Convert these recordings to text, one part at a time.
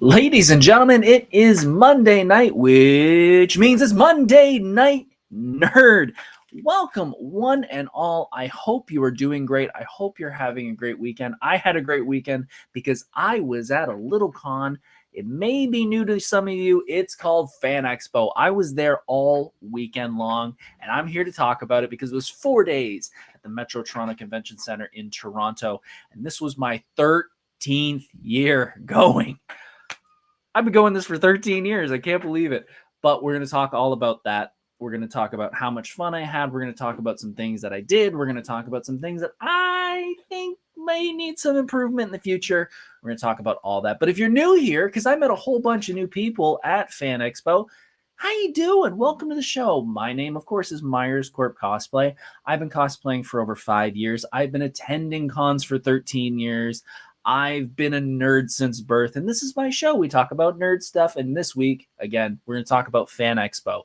Ladies and gentlemen, it is Monday night, which means it's Monday Night Nerd. Welcome, one and all. I hope you are doing great. I hope you're having a great weekend. I had a great weekend because I was at a little con. It may be new to some of you. It's called Fan Expo. I was there all weekend long, and I'm here to talk about it because it was 4 days at the Metro Toronto Convention Center in Toronto, and this was my 13th year going. I've been going this for 13 years. I can't believe it. But we're going to talk all about that. We're going to talk about how much fun I had. We're going to talk about some things that I did. We're going to talk about some things that I think may need some improvement in the future. We're going to talk about all that. But if you're new here, because I met a whole bunch of new people at Fan Expo, how you doing? Welcome to the show. My name, of course, is Myers, Corp Cosplay. I've been cosplaying for over 5 years. I've been attending cons for 13 years. I've been a nerd since birth, and this is my show. We talk about nerd stuff, and this week, again, we're going to talk about Fan Expo.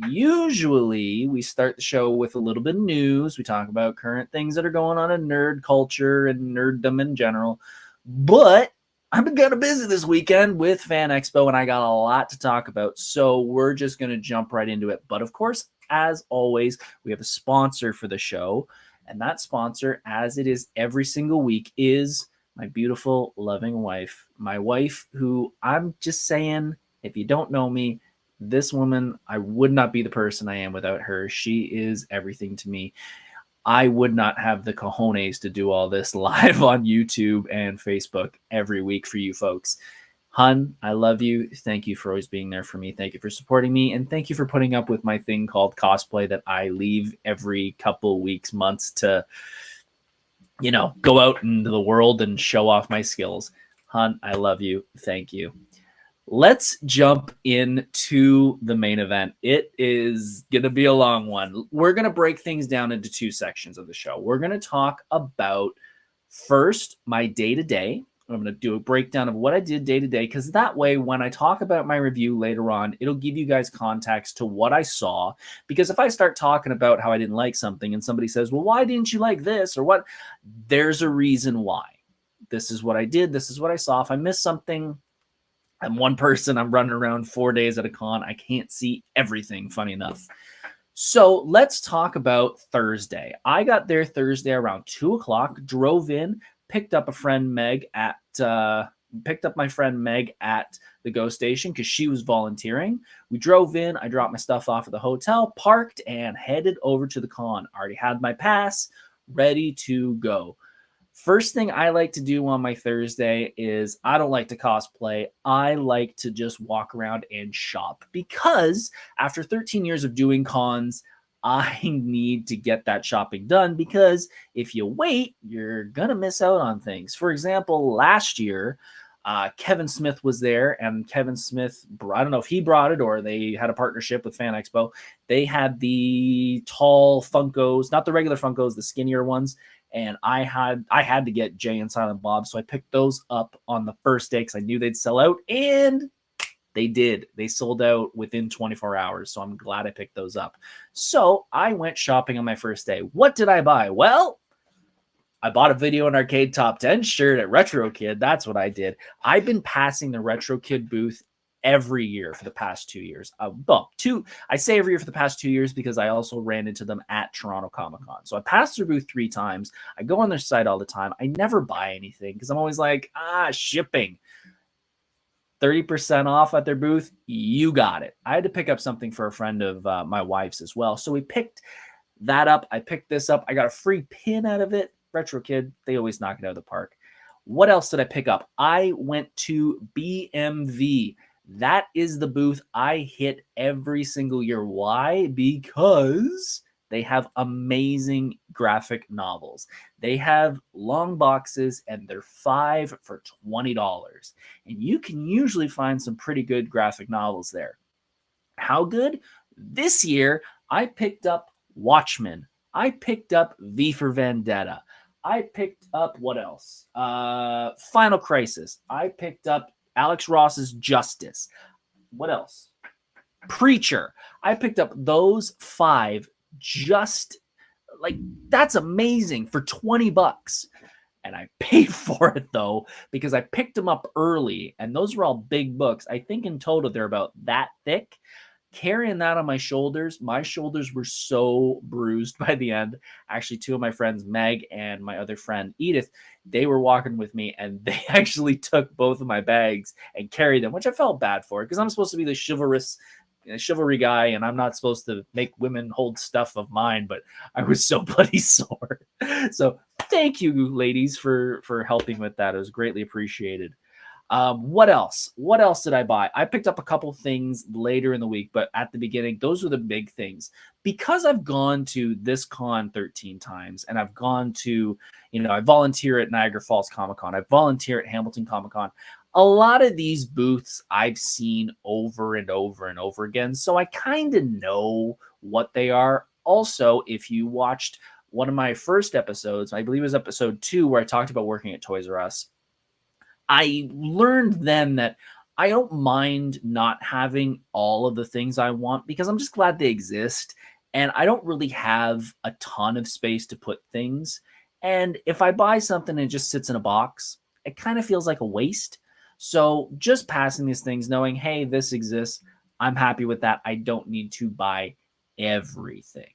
Usually, we start the show with a little bit of news. We talk about current things that are going on in nerd culture and nerddom in general, but I've been kind of busy this weekend with Fan Expo, and I got a lot to talk about, so we're just going to jump right into it. But, of course, as always, we have a sponsor for the show, and that sponsor, as it is every single week, is my beautiful, loving wife. My wife, who I'm just saying, if you don't know me, this woman, I would not be the person I am without her. She is everything to me. I would not have the cojones to do all this live on YouTube and Facebook every week for you folks. Hun, I love you. Thank you for always being there for me. Thank you for supporting me. And thank you for putting up with my thing called cosplay that I leave every couple weeks, months to go out into the world and show off my skills. Hun, I love you. Thank you. Let's jump into the main event. It is going to be a long one. We're going to break things down into two sections of the show. We're going to talk about first my day-to-day. I'm going to do a breakdown of what I did day to day, because that way, when I talk about my review later on, it'll give you guys context to what I saw. Because if I start talking about how I didn't like something and somebody says, well, why didn't you like this or what? There's a reason why. This is what I did. This is what I saw. If I missed something, I'm one person. I'm running around 4 days at a con. I can't see everything, funny enough. So let's talk about Thursday. I got there Thursday around 2 o'clock, drove in, picked up my friend Meg at the Go Station because she was volunteering. We drove in. I dropped my stuff off at the hotel, parked, and headed over to the con. Already had my pass, ready to go. First thing I like to do on my Thursday is I don't like to cosplay. I like to just walk around and shop because after 13 years of doing cons, I need to get that shopping done, because if you wait, you're going to miss out on things. For example, last year, Kevin Smith was there, and Kevin Smith, I don't know if he brought it or they had a partnership with Fan Expo. They had the tall Funkos, not the regular Funkos, the skinnier ones. And I had to get Jay and Silent Bob, so I picked those up on the first day because I knew they'd sell out, and they did. They sold out within 24 hours, so I'm glad I picked those up. So I went shopping on my first day. What did I buy? Well, I bought a Video and Arcade Top 10 shirt at Retro Kid. That's what I did. I've been passing the Retro Kid booth every year for the past 2 years. I say every year for the past 2 years because I also ran into them at Toronto Comic Con. So I passed their booth 3 times. I go on their site all the time. I never buy anything because I'm always like, shipping. 30% off at their booth, you got it. I had to pick up something for a friend of my wife's as well. So we picked that up. I picked this up. I got a free pin out of it. Retro Kid, they always knock it out of the park. What else did I pick up? I went to BMV. That is the booth I hit every single year. Why? Because they have amazing graphic novels. They have long boxes, and they're 5 for $20. And you can usually find some pretty good graphic novels there. How good? This year, I picked up Watchmen. I picked up V for Vendetta. I picked up, what else? Final Crisis. I picked up Alex Ross's Justice. What else? Preacher. I picked up those 5 just like, that's amazing for $20. and I paid for it though because I picked them up early, and those were all big books. I think in total they're about that thick. Carrying that on my shoulders were so bruised by the end. Actually, two of my friends, Meg and my other friend, Edith, they were walking with me and they actually took both of my bags and carried them, which I felt bad for because I'm supposed to be the chivalry guy and I'm not supposed to make women hold stuff of mine, but I was so bloody sore. So thank you, ladies, for helping with that. It was greatly appreciated. What else? What else did I buy? I picked up a couple things later in the week, but at the beginning, those were the big things. Because I've gone to this con 13 times and I've gone to, I volunteer at Niagara Falls Comic Con, I volunteer at Hamilton Comic Con. A lot of these booths I've seen over and over and over again. So I kind of know what they are. Also, if you watched one of my first episodes, I believe it was episode 2, where I talked about working at Toys R Us, I learned then that I don't mind not having all of the things I want because I'm just glad they exist. And I don't really have a ton of space to put things. And if I buy something and it just sits in a box, it kind of feels like a waste. So just passing these things, knowing, hey, this exists, I'm happy with that. I don't need to buy everything.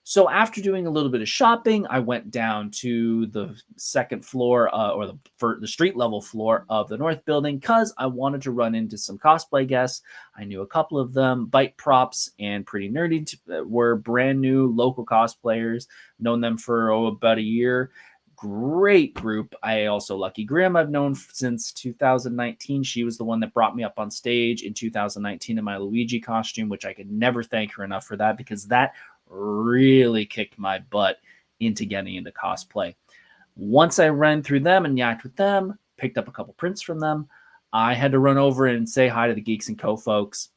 So after doing a little bit of shopping, I went down to the second floor or the street level floor of the North Building because I wanted to run into some cosplay guests. I knew a couple of them. Bite Props and Pretty Nerdy were brand new local cosplayers. Known them for about a year. Great group. I also Lucky Grimm I've known since 2019. She was the one that brought me up on stage in 2019 in my Luigi costume, which I could never thank her enough for that because that really kicked my butt into getting into cosplay. Once I ran through them and yacked with them, picked up a couple prints from them, I had to run over and say hi to the Geeks & Co. folks.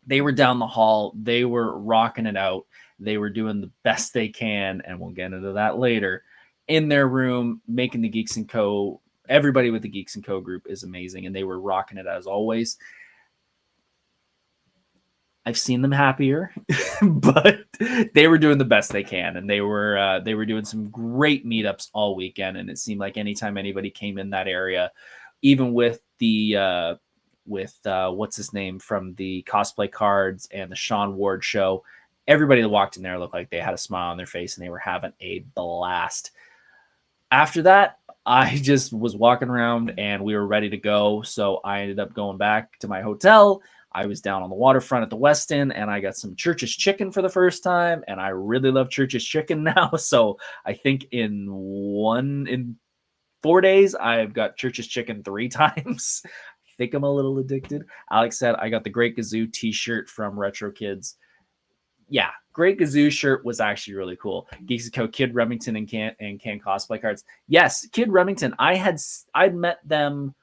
They were down the hall. They were rocking it out. They were doing the best they can, and we'll get into that later, in their room, making the Geeks & Co. Everybody with the Geeks & Co. group is amazing, and they were rocking it as always. I've seen them happier, but they were doing the best they can, and they were doing some great meetups all weekend. And it seemed like anytime anybody came in that area, even with the what's his name from the cosplay cards and the Sean Ward show, everybody that walked in there looked like they had a smile on their face and they were having a blast. After that, I just was walking around and we were ready to go, so I ended up going back to my hotel. I was down on the waterfront at the Westin, and I got some Church's chicken for the first time, and I really love Church's chicken now. So I think in 4 days, I've got Church's chicken 3 times. I think I'm a little addicted. Alex said I got the Great Gazoo t-shirt from Retro Kids. Yeah, Great Gazoo shirt was actually really cool. Geeks & Co. Kid Remington and Can cosplay cards. Yes, Kid Remington. I'd met them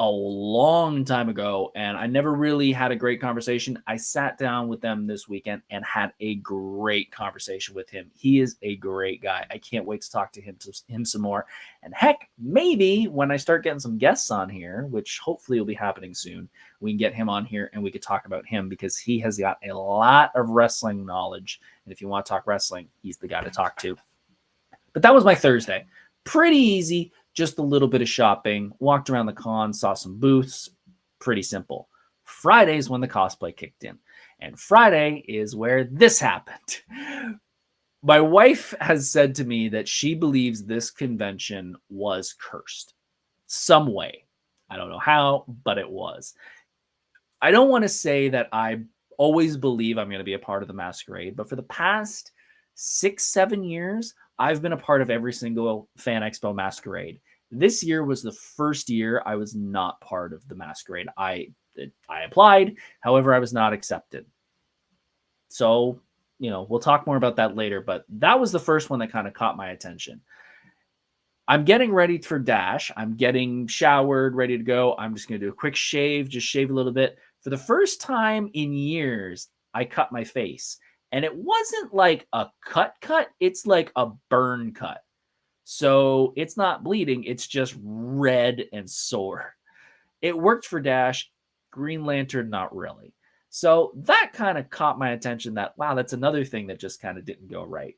a long time ago, and I never really had a great conversation. I sat down with them this weekend and had a great conversation with him. He is a great guy. I can't wait to talk to him some more. And heck, maybe when I start getting some guests on here, which hopefully will be happening soon, we can get him on here and we could talk about him because he has got a lot of wrestling knowledge. And if you want to talk wrestling, he's the guy to talk to. But that was my Thursday. Pretty easy. Just a little bit of shopping, walked around the con, saw some booths, pretty simple. Friday's when the cosplay kicked in. And Friday is where this happened. My wife has said to me that she believes this convention was cursed. Some way. I don't know how, but it was. I don't want to say that I always believe I'm going to be a part of the masquerade, but for the past 6-7 years, I've been a part of every single Fan Expo masquerade. This year was the first year I was not part of the masquerade. I applied, however, I was not accepted. So, we'll talk more about that later, but that was the first one that kind of caught my attention. I'm getting ready for Dash. I'm getting showered, ready to go. I'm just going to do a quick shave, just shave a little bit. For the first time in years, I cut my face. And it wasn't like a cut, it's like a burn cut. So it's not bleeding, it's just red and sore. It worked for Dash, Green Lantern, not really. So that kind of caught my attention that, wow, that's another thing that just kind of didn't go right.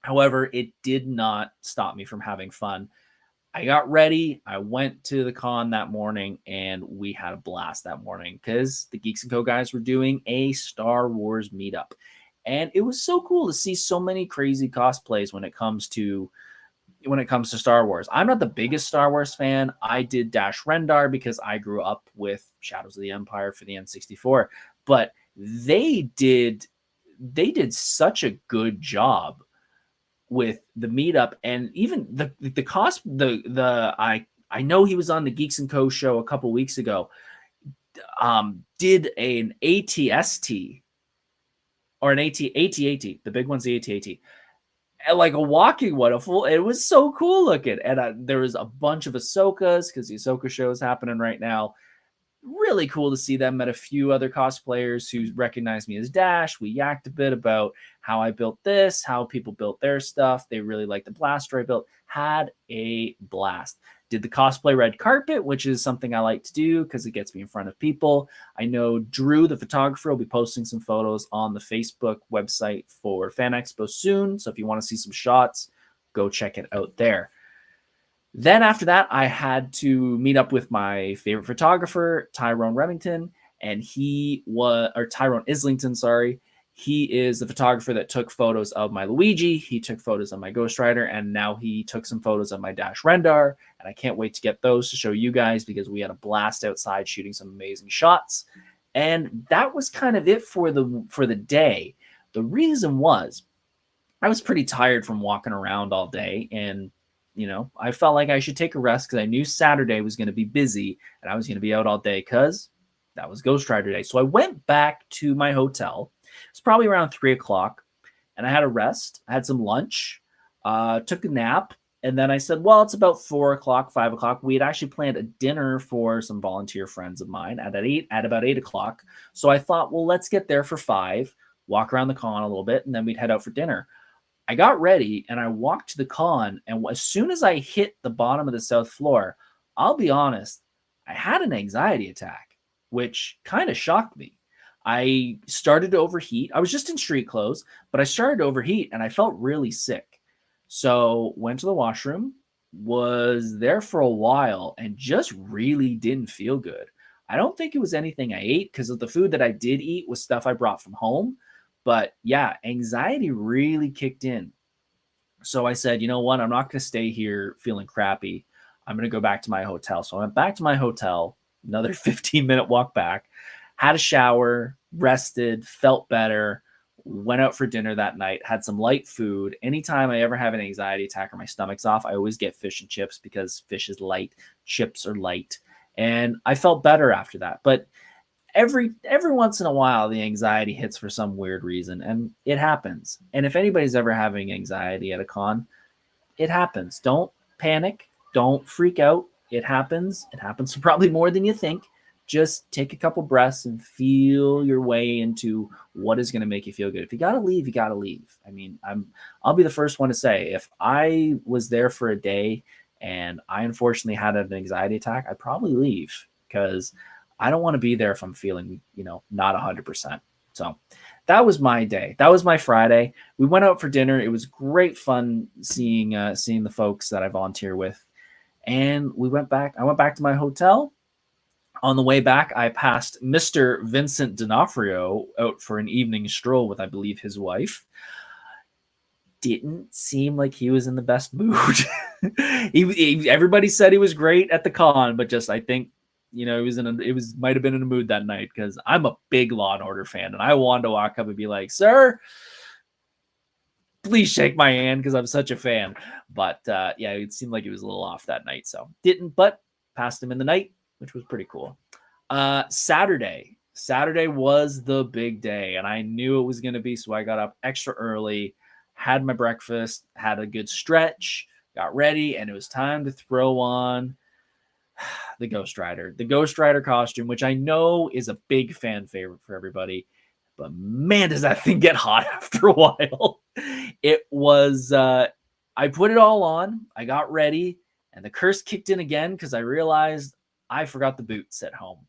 However, it did not stop me from having fun. I got ready. I went to the con that morning and we had a blast that morning because the Geeks and Co guys were doing a Star Wars meetup. And it was so cool to see so many crazy cosplays when it comes to Star Wars. I'm not the biggest Star Wars fan. I did Dash Rendar because I grew up with Shadows of the Empire for the N64, but they did such a good job with the meetup, and even the cost the I know he was on the Geeks and Co show a couple weeks ago. Did an ATST or an AT-AT, the big one's the AT-AT, and like a walking one, it was so cool looking. And there was a bunch of Ahsokas because the Ahsoka show is happening right now. Really cool to see them. Met a few other cosplayers who recognized me as Dash. We yacked a bit about how I built this, how people built their stuff. They really liked the blaster I built. Had a blast. Did the cosplay red carpet, which is something I like to do because it gets me in front of people. I know Drew, the photographer, will be posting some photos on the Facebook website for Fan Expo soon. So if you want to see some shots, go check it out there. Then after that, I had to meet up with my favorite photographer, Tyrone Remington, and Tyrone Islington, sorry. He is the photographer that took photos of my Luigi. He took photos of my Ghost Rider, and now he took some photos of my Dash Rendar. And I can't wait to get those to show you guys because we had a blast outside shooting some amazing shots. And that was kind of it for the day. The reason was I was pretty tired from walking around all day, and I felt like I should take a rest because I knew Saturday was going to be busy and I was going to be out all day because that was Ghost Rider Day. So I went back to my hotel. It's probably around 3 o'clock, and I had a rest. I had some lunch, took a nap, and then I said, well, it's about 4 o'clock, 5 o'clock. We had actually planned a dinner for some volunteer friends of mine at about 8 o'clock. So I thought, well, let's get there for 5, walk around the con a little bit, and then we'd head out for dinner. I got ready and I walked to the con, and as soon as I hit the bottom of the south floor, I'll be honest, I had an anxiety attack, which kind of shocked me. I started to overheat. I was just in street clothes, but I started to overheat and I felt really sick. So went to the washroom, was there for a while, and just really didn't feel good. I don't think it was anything I ate because of the food that I did eat was stuff I brought from home. But yeah, anxiety really kicked in. So I said, you know what? I'm not going to stay here feeling crappy. I'm going to go back to my hotel. So I went back to my hotel, another 15-minute walk back, had a shower, rested, felt better, went out for dinner that night, had some light food. Anytime I ever have an anxiety attack or my stomach's off, I always get fish and chips because fish is light, chips are light. And I felt better after that. But every once in a while the anxiety hits for some weird reason, and it happens. And if anybody's ever having anxiety at a con, it happens. Don't panic, don't freak out. It happens probably more than you think. Just take a couple breaths and feel your way into what is going to make you feel good. If you got to leave, you got to leave. I mean, I'll be the first one to say, if I was there for a day and I unfortunately had an anxiety attack, I'd probably leave because I don't want to be there if I'm feeling, not 100%. So that was my day. That was my Friday. We went out for dinner. It was great fun seeing the folks that I volunteer with. And we went back. I went back to my hotel. On the way back, I passed Mr. Vincent D'Onofrio out for an evening stroll with, I believe, his wife. Didn't seem like he was in the best mood. Everybody said he was great at the con, but just I think he might have been in a mood that night because I'm a big Law and Order fan, and I wanted to walk up and be like, "Sir, please shake my hand," because I'm such a fan. But yeah, it seemed like he was a little off that night, so didn't. But passed him in the night, which was pretty cool. Saturday was the big day, and I knew it was going to be, so I got up extra early, had my breakfast, had a good stretch, got ready, and it was time to throw on the Ghost Rider costume, which I know is a big fan favorite for everybody, but man, does that thing get hot after a while. It was, I put it all on, I got ready, and the curse kicked in again because I realized I forgot the boots at home.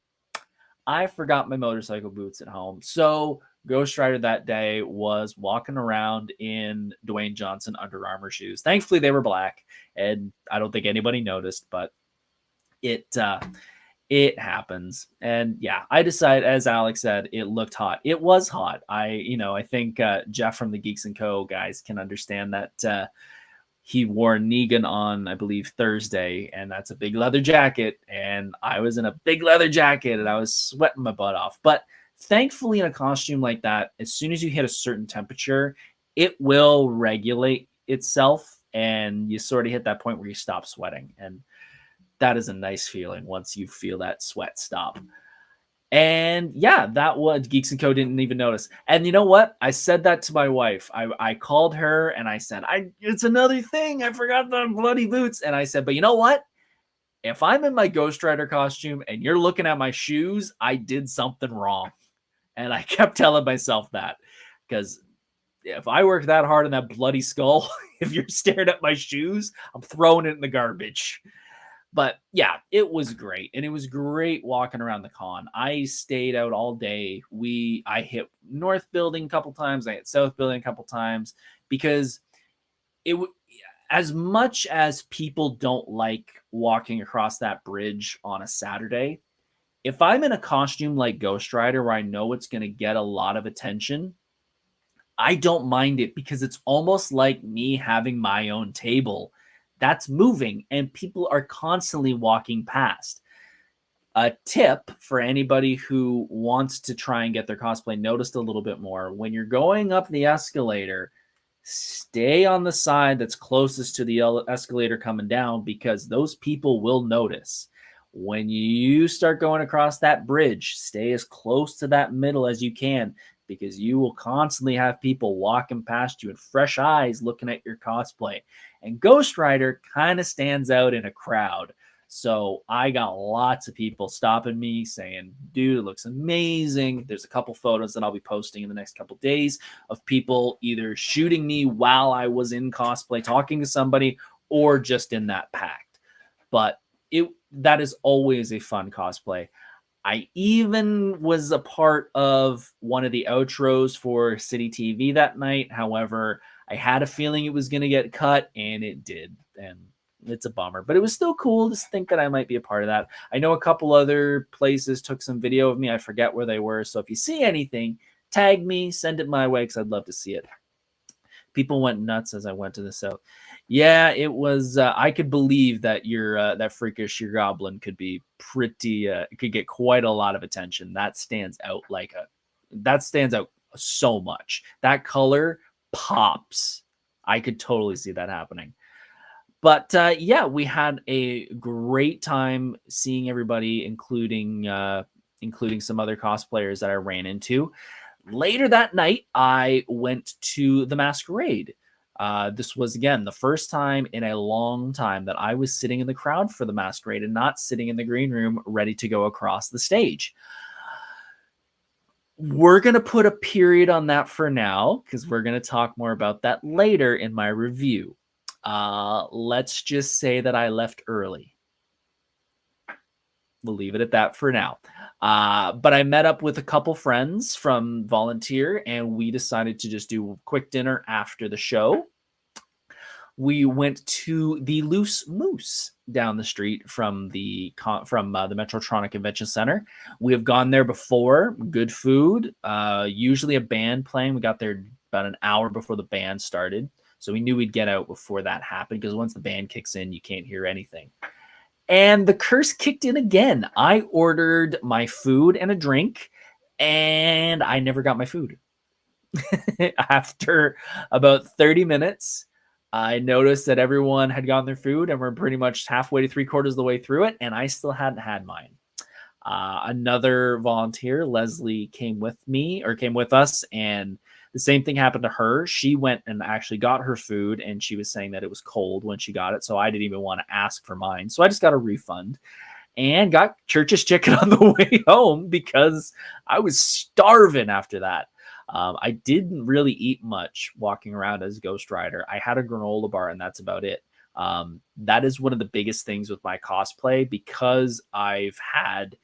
I forgot my motorcycle boots at home. So Ghost Rider that day was walking around in Dwayne Johnson Under Armour shoes. Thankfully, they were black, and I don't think anybody noticed, but it happens. And yeah, I decided, as Alex said, it looked hot. It was hot. I think Jeff from the Geeks and Co. guys can understand that. He wore Negan on, I believe, Thursday, and that's a big leather jacket. And I was in a big leather jacket, and I was sweating my butt off. But thankfully, in a costume like that, as soon as you hit a certain temperature, it will regulate itself, and you sort of hit that point where you stop sweating. And that is a nice feeling once you feel that sweat stop. And yeah, that was Geeks and Co. didn't even notice. And you know what? I said that to my wife. I called her and I said, it's another thing. I forgot the bloody boots. And I said, but you know what? If I'm in my Ghost Rider costume and you're looking at my shoes, I did something wrong. And I kept telling myself that, because if I work that hard on that bloody skull, if you're staring at my shoes, I'm throwing it in the garbage. But yeah, it was great. And it was great walking around the con. I stayed out all day. I hit North Building a couple times. I hit South Building a couple times, because as much as people don't like walking across that bridge on a Saturday, if I'm in a costume like Ghost Rider where I know it's going to get a lot of attention, I don't mind it, because it's almost like me having my own table that's moving and people are constantly walking past. A tip for anybody who wants to try and get their cosplay noticed a little bit more: when you're going up the escalator, stay on the side that's closest to the escalator coming down, because those people will notice. When you start going across that bridge, stay as close to that middle as you can, because you will constantly have people walking past you and fresh eyes looking at your cosplay. And Ghost Rider kind of stands out in a crowd. So I got lots of people stopping me saying, dude, it looks amazing. There's a couple photos that I'll be posting in the next couple days of people either shooting me while I was in cosplay, talking to somebody, or just in that pact. But that is always a fun cosplay. I even was a part of one of the outros for City TV that night. However, I had a feeling it was going to get cut, and it did. And it's a bummer, but it was still cool to think that I might be a part of that. I know a couple other places took some video of me. I forget where they were. So if you see anything, tag me, send it my way, because I'd love to see it. People went nuts as I went to the South. Yeah, it was. I could believe that that freakish your goblin could be pretty. Could get quite a lot of attention. That stands out so much. That color pops. I could totally see that happening. But yeah, we had a great time seeing everybody, including some other cosplayers that I ran into. Later that night, I went to the masquerade. This was, again, the first time in a long time that I was sitting in the crowd for the masquerade and not sitting in the green room ready to go across the stage. We're going to put a period on that for now, because we're going to talk more about that later in my review. Let's just say that I left early. We'll leave it at that for now. But I met up with a couple friends from Volunteer, and we decided to just do a quick dinner after the show. We went to the Loose Moose down the street from the Metrotronic Convention Center. We have gone there before. Good food. Usually a band playing. We got there about an hour before the band started, so we knew we'd get out before that happened, because once the band kicks in, you can't hear anything. And the curse kicked in again. I ordered my food and a drink, and I never got my food. After about 30 minutes, I noticed that everyone had gotten their food, and we're pretty much halfway to 3/4 of the way through it, and I still hadn't had mine. Another volunteer, Leslie, came with us, and the same thing happened to her. She went and actually got her food, and she was saying that it was cold when she got it, so I didn't even want to ask for mine. So I just got a refund and got Church's chicken on the way home, because I was starving after that. I didn't really eat much walking around as Ghost Rider. I had a granola bar, and that's about it. That is one of the biggest things with my cosplay, because I've had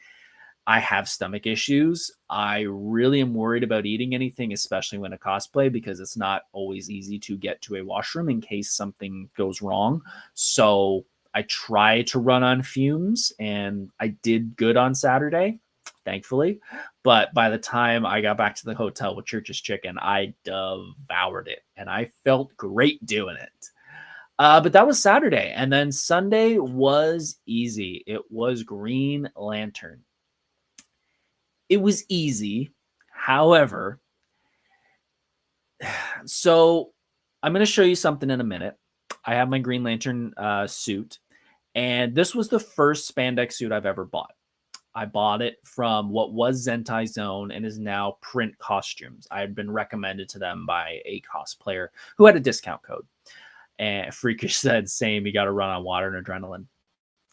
I have stomach issues. I really am worried about eating anything, especially when I cosplay, because it's not always easy to get to a washroom in case something goes wrong. So I try to run on fumes, and I did good on Saturday, thankfully. But by the time I got back to the hotel with Church's Chicken, I devoured it, and I felt great doing it. But that was Saturday. And then Sunday was easy. It was Green Lantern. It was easy. However, so I'm going to show you something in a minute. I have my Green Lantern suit, and this was the first spandex suit I've ever bought. I bought it from what was Zentai Zone and is now Print Costumes. I had been recommended to them by a cosplayer who had a discount code. And Freakish said, same, you got to run on water and adrenaline.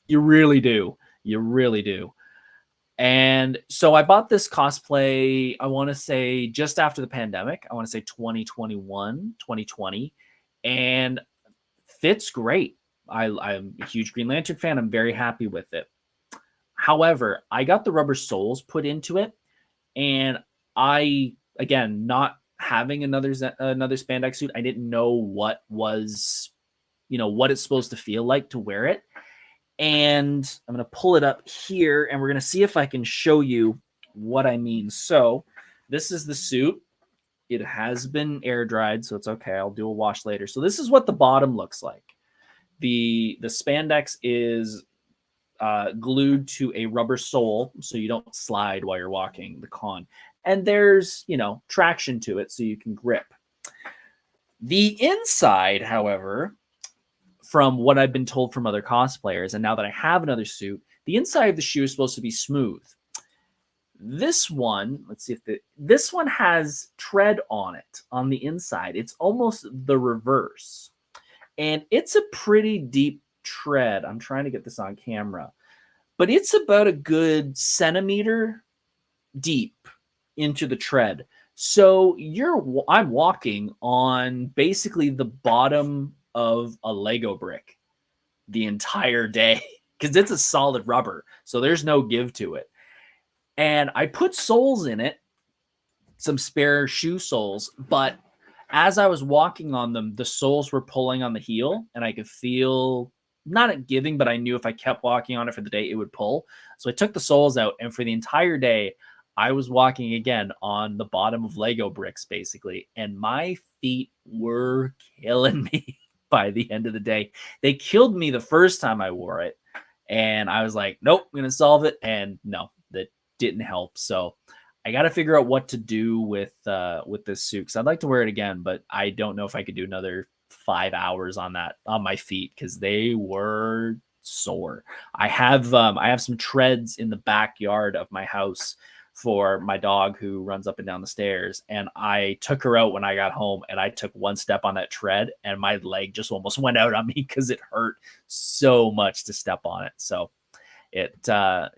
You really do. You really do. And so I bought this cosplay, I want to say just after the pandemic. I want to say 2021, 2020, and fits great. I'm a huge Green Lantern fan. I'm very happy with it. However, I got the rubber soles put into it, and I, again, not having another spandex suit, I didn't know what was, what it's supposed to feel like to wear it. And I'm going to pull it up here, and we're going to see if I can show you what I mean. So this is the suit. It has been air dried, so it's okay. I'll do a wash later. So this is what the bottom looks like. The spandex is glued to a rubber sole, so you don't slide while you're walking the con. And there's, traction to it so you can grip. The inside, however, from what I've been told from other cosplayers, and now that I have another suit, the inside of the shoe is supposed to be smooth. This one, let's see if this one has tread on it on the inside. It's almost the reverse. And it's a pretty deep tread. I'm trying to get this on camera, but it's about a good centimeter deep into the tread. So I'm walking on basically the bottom of a Lego brick the entire day because it's a solid rubber, so there's no give to it. And I put soles in it, some spare shoe soles, but as I was walking on them, the soles were pulling on the heel, and I could feel, not it giving, but I knew if I kept walking on it for the day, it would pull. So I took the soles out, and for the entire day, I was walking again on the bottom of Lego bricks, basically, and my feet were killing me. By the end of the day, they killed me the first time I wore it, and I was like, nope, I'm gonna solve it. And no, that didn't help. So I got to figure out what to do with this suit, because I'd like to wear it again, but I don't know if I could do another 5 hours on my feet, because they were sore. I have some treads in the backyard of my house for my dog who runs up and down the stairs. And I took her out when I got home, and I took one step on that tread and my leg just almost went out on me because it hurt so much to step on it. So I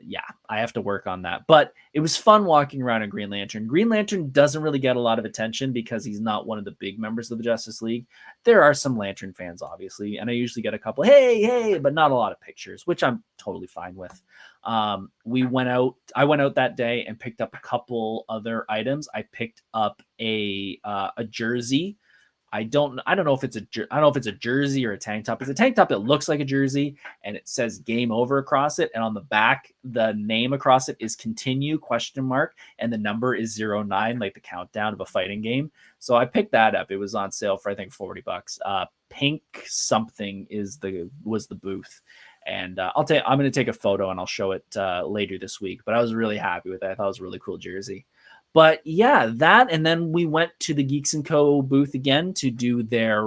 have to work on that. But it was fun walking around in Green Lantern. Green Lantern doesn't really get a lot of attention because he's not one of the big members of the Justice League. There are some Lantern fans, obviously, and I usually get a couple, hey, but not a lot of pictures, which I'm totally fine with. I went out that day and picked up a couple other items. I picked up a jersey. I don't know if it's a jersey or a tank top. It's a tank top that looks like a jersey, and it says game over across it. And on the back, the name across it is continue ? And the number is 09, like the countdown of a fighting game. So I picked that up. It was on sale for, I think, $40. Pink something was the booth. And I'm going to take a photo and I'll show it later this week. But I was really happy with it. I thought it was a really cool jersey. But yeah, that, and then we went to the Geeks & Co. booth again to do their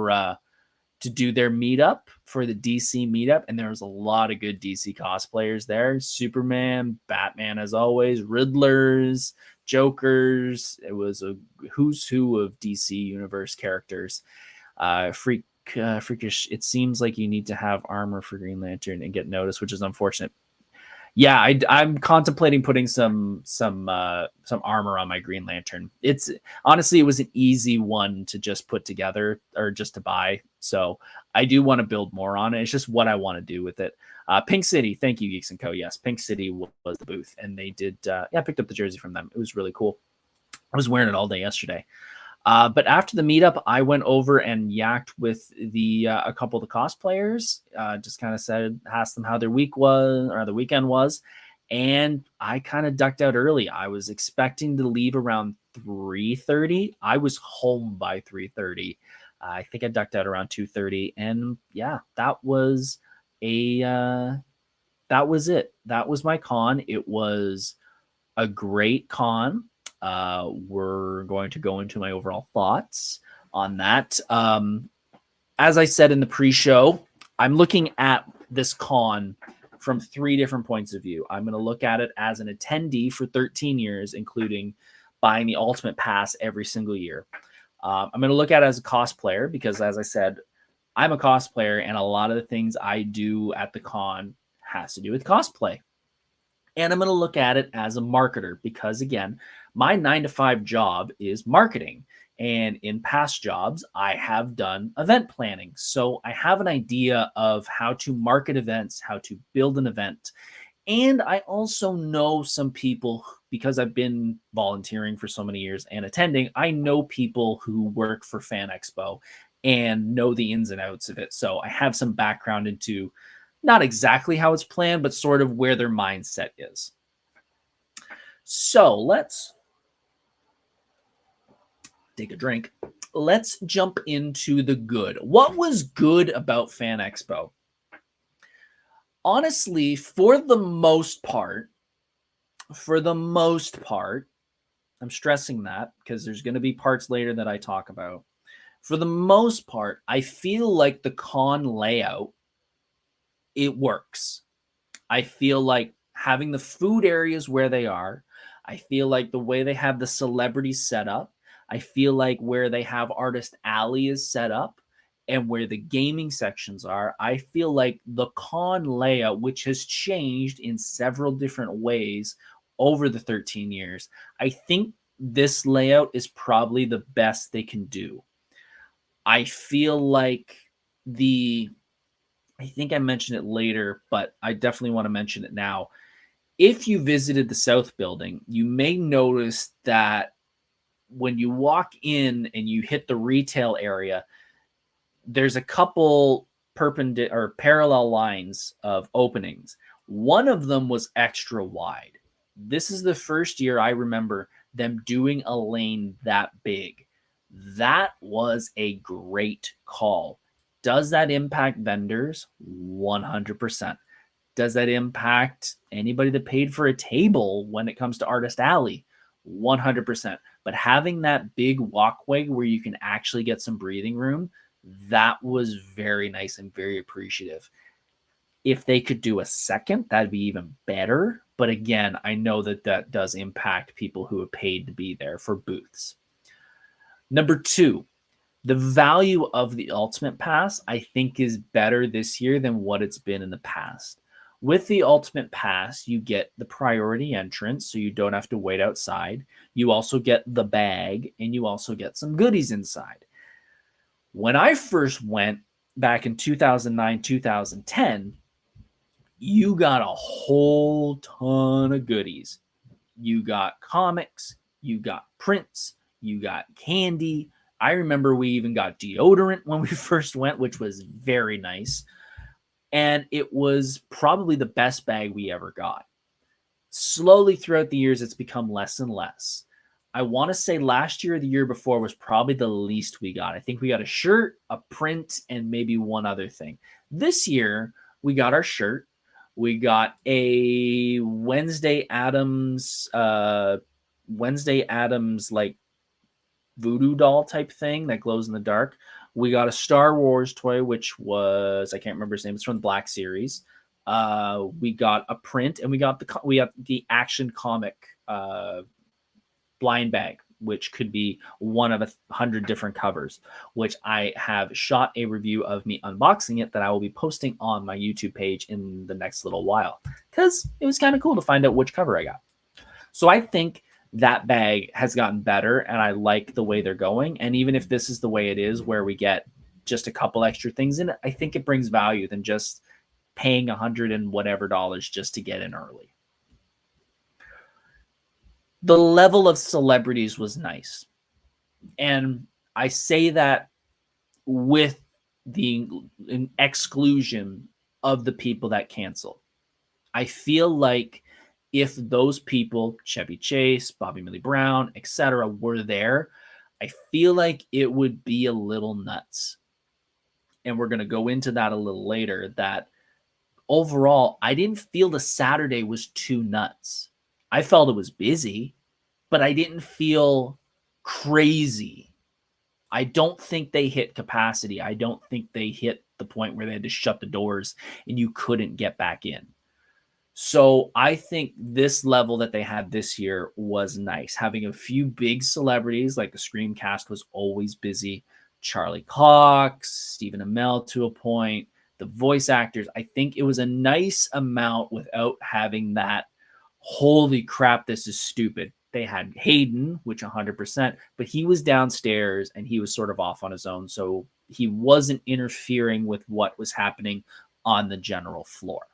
meetup for the DC meetup, and there was a lot of good DC cosplayers there. Superman, Batman as always, Riddlers, Jokers. It was a who's who of DC universe characters. Freakish. It seems like you need to have armor for Green Lantern and get noticed, which is unfortunate. Yeah, I'm contemplating putting some armor on my Green Lantern. It was an easy one to just put together or just to buy. So I do want to build more on it. It's just what I want to do with it. Pink City, thank you, Geeks & Co. Yes, Pink City was the booth, and they did, I picked up the jersey from them. It was really cool. I was wearing it all day yesterday. But after the meetup, I went over and yacked with a couple of the cosplayers. Just kind of asked them how their week was or the weekend was, and I kind of ducked out early. I was expecting to leave around 3:30. I was home by 3:30. I think I ducked out around 2:30, and yeah, that was it. That was my con. It was a great con. We're going to go into my overall thoughts on that. As I said in the pre-show, I'm looking at this con from 3 different points of view. I'm going to look at it as an attendee for 13 years, including buying the Ultimate Pass every single year. I'm going to look at it as a cosplayer because, as I said, I'm a cosplayer, and a lot of the things I do at the con has to do with cosplay. And I'm going to look at it as a marketer because, again, my 9-to-5 job is marketing. And in past jobs, I have done event planning. So I have an idea of how to market events, how to build an event. And I also know some people because I've been volunteering for so many years and attending. I know people who work for Fan Expo and know the ins and outs of it. So I have some background into not exactly how it's planned, but sort of where their mindset is. So let's take a drink. Let's jump into the good. What was good about Fan Expo? Honestly, for the most part, I'm stressing that because there's going to be parts later that I talk about. For the most part, I feel like the con layout, it works. I feel like having the food areas where they are, I feel like the way they have the celebrities set up, I feel like where they have Artist Alley is set up and where the gaming sections are, I feel like the con layout, which has changed in several different ways over the 13 years, I think this layout is probably the best they can do. I feel like I think I mentioned it later, but I definitely want to mention it now. If you visited the South Building, you may notice that when you walk in and you hit the retail area, there's a couple parallel lines of openings. One of them was extra wide. This is the first year I remember them doing a lane that big. That was a great call. Does that impact vendors? 100%. Does that impact anybody that paid for a table when it comes to Artist Alley? 100%. But having that big walkway where you can actually get some breathing room, that was very nice and very appreciative. If they could do a second, that'd be even better. But again, I know that does impact people who have paid to be there for booths. Number 2, the value of the Ultimate Pass, I think, is better this year than what it's been in the past. With the Ultimate Pass, you get the priority entrance, so you don't have to wait outside. You also get the bag, and you also get some goodies inside. When I first went back in 2009, 2010, you got a whole ton of goodies. You got comics, you got prints, you got candy. I remember we even got deodorant when we first went, which was very nice. And it was probably the best bag we ever got. Slowly throughout the years, it's become less and less. I want to say last year or the year before was probably the least we got. I think we got a shirt, a print, and maybe one other thing. This year, we got our shirt. We got a Wednesday Addams like voodoo doll type thing that glows in the dark. We got a Star Wars toy, which was, I can't remember his name. It's from the Black Series. We got a print, and we got the action comic blind bag, which could be one of 100 different covers, which I have shot a review of me unboxing it that I will be posting on my YouTube page in the next little while, because it was kind of cool to find out which cover I got. So I think that bag has gotten better, and I like the way they're going. And even if this is the way it is, where we get just a couple extra things in it, I think it brings value than just paying $100 and whatever just to get in early. The level of celebrities was nice. And I say that with the exclusion of the people that cancel. I feel like if those people, Chevy Chase, Bobby Millie Brown, etc., were there, I feel like it would be a little nuts. And we're going to go into that a little later, that overall, I didn't feel the Saturday was too nuts. I felt it was busy, but I didn't feel crazy. I don't think they hit capacity. I don't think they hit the point where they had to shut the doors and you couldn't get back in. So I think this level that they had this year was nice. Having a few big celebrities, like the Scream cast was always busy. Charlie Cox, Stephen Amell to a point, the voice actors. I think it was a nice amount without having that, holy crap, this is stupid. They had Hayden, which 100%, but he was downstairs and he was sort of off on his own. So he wasn't interfering with what was happening on the general floor.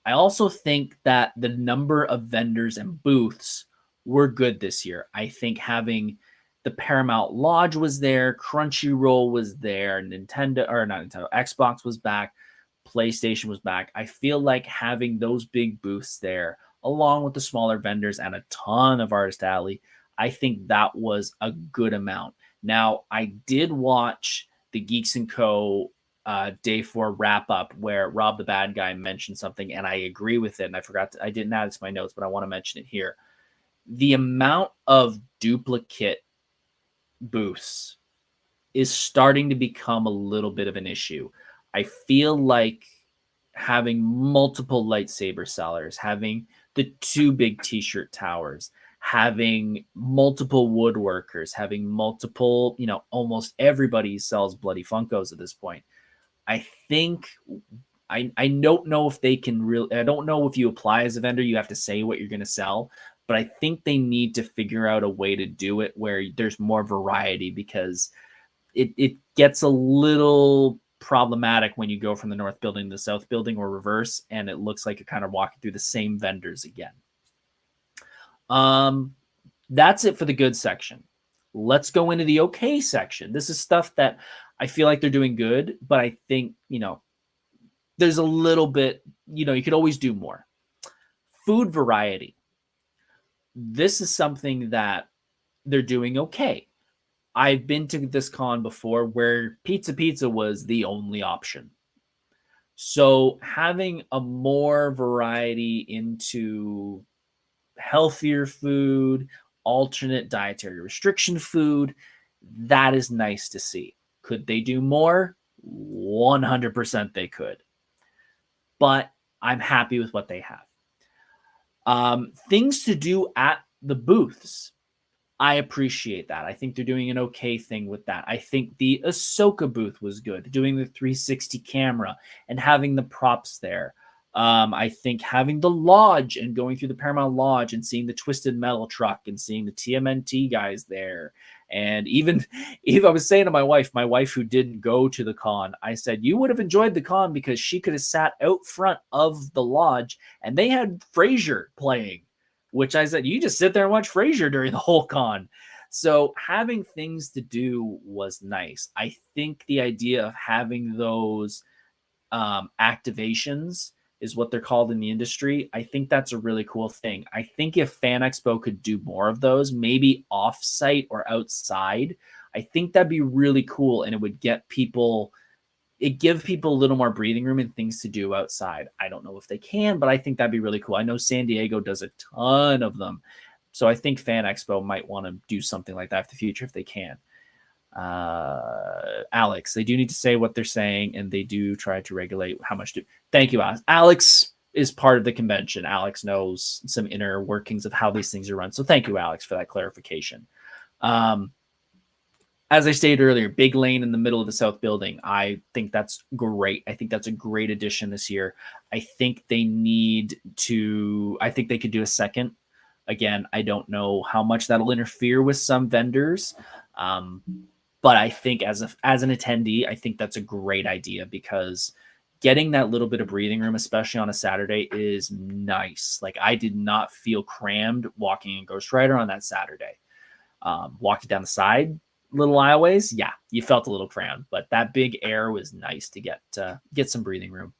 I also think that the number of vendors and booths were good this year. I think having the Paramount Lodge was there, Crunchyroll was there, Xbox was back, PlayStation was back. I feel like having those big booths there, along with the smaller vendors and a ton of Artist Alley, I think that was a good amount. Now, I did watch the Geeks & Co. Day 4 wrap up where Rob the Bad Guy mentioned something, and I agree with it. And I didn't add it to my notes, but I want to mention it here. The amount of duplicate booths is starting to become a little bit of an issue. I feel like having multiple lightsaber sellers, having the 2 big t-shirt towers, having multiple woodworkers, having multiple, almost everybody sells bloody Funkos at this point. I think I don't know if they can really, I don't know if you apply as a vendor, you have to say what you're going to sell, but I think they need to figure out a way to do it where there's more variety, because it gets a little problematic when you go from the north building to the south building or reverse, and it looks like you're kind of walking through the same vendors again. That's it for the good section. Let's go into the okay section. This is stuff that I feel like they're doing good, but I think, there's a little bit, you could always do more. Food variety. This is something that they're doing okay. I've been to this con before where pizza was the only option. So having a more variety into healthier food, alternate dietary restriction food, that is nice to see. Could they do more? 100% they could. But I'm happy with what they have. Things to do at the booths. I appreciate that. I think they're doing an okay thing with that. I think the Ahsoka booth was good, doing the 360 camera and having the props there. I think having the lodge and going through the Paramount Lodge and seeing the Twisted Metal truck and seeing the TMNT guys there. And even I was saying to my wife who didn't go to the con, I said, you would have enjoyed the con because she could have sat out front of the lodge and they had Frasier playing, which I said, you just sit there and watch Frasier during the whole con. So having things to do was nice. I think the idea of having those activations is what they're called in the industry. I think that's a really cool thing. I think if Fan Expo could do more of those, maybe off-site or outside, I think that'd be really cool, and it would give people a little more breathing room and things to do outside. I don't know if they can, but I think that'd be really cool. I know San Diego does a ton of them. So I think Fan Expo might want to do something like that for the future if they can. Alex, they do need to say what they're saying, and they do try to regulate how much. Thank you, Alex. Alex is part of the convention. Alex knows some inner workings of how these things are run. So thank you, Alex, for that clarification. As I stated earlier, big lane in the middle of the south building. I think that's great. I think that's a great addition this year. I think they could do a second. Again, I don't know how much that'll interfere with some vendors. But I think as an attendee, I think that's a great idea because getting that little bit of breathing room, especially on a Saturday, is nice. Like, I did not feel crammed walking in Ghost Rider on that Saturday. Walking down the side, little aisleways, yeah, you felt a little crammed, but that big air was nice to get some breathing room.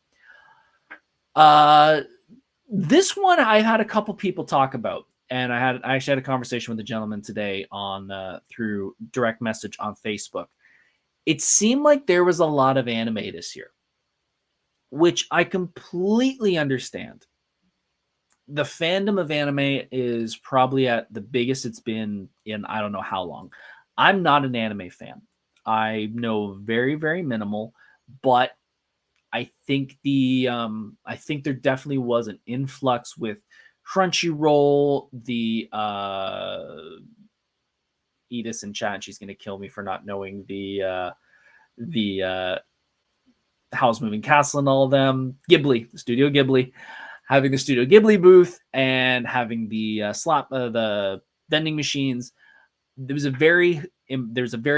This one I had a couple people talk about, and I actually had a conversation with a gentleman today on through direct message on Facebook. It seemed like there was a lot of anime this year, which I completely understand. The fandom of anime is probably at the biggest it's been in I don't know how long. I'm not an anime fan. I know very, very minimal, but I think I think there definitely was an influx with Crunchyroll, the Edis in chat, and she's gonna kill me for not knowing the Howl's Moving Castle and all of them. Ghibli, Studio Ghibli, having the Studio Ghibli booth and having the the vending machines. There's a very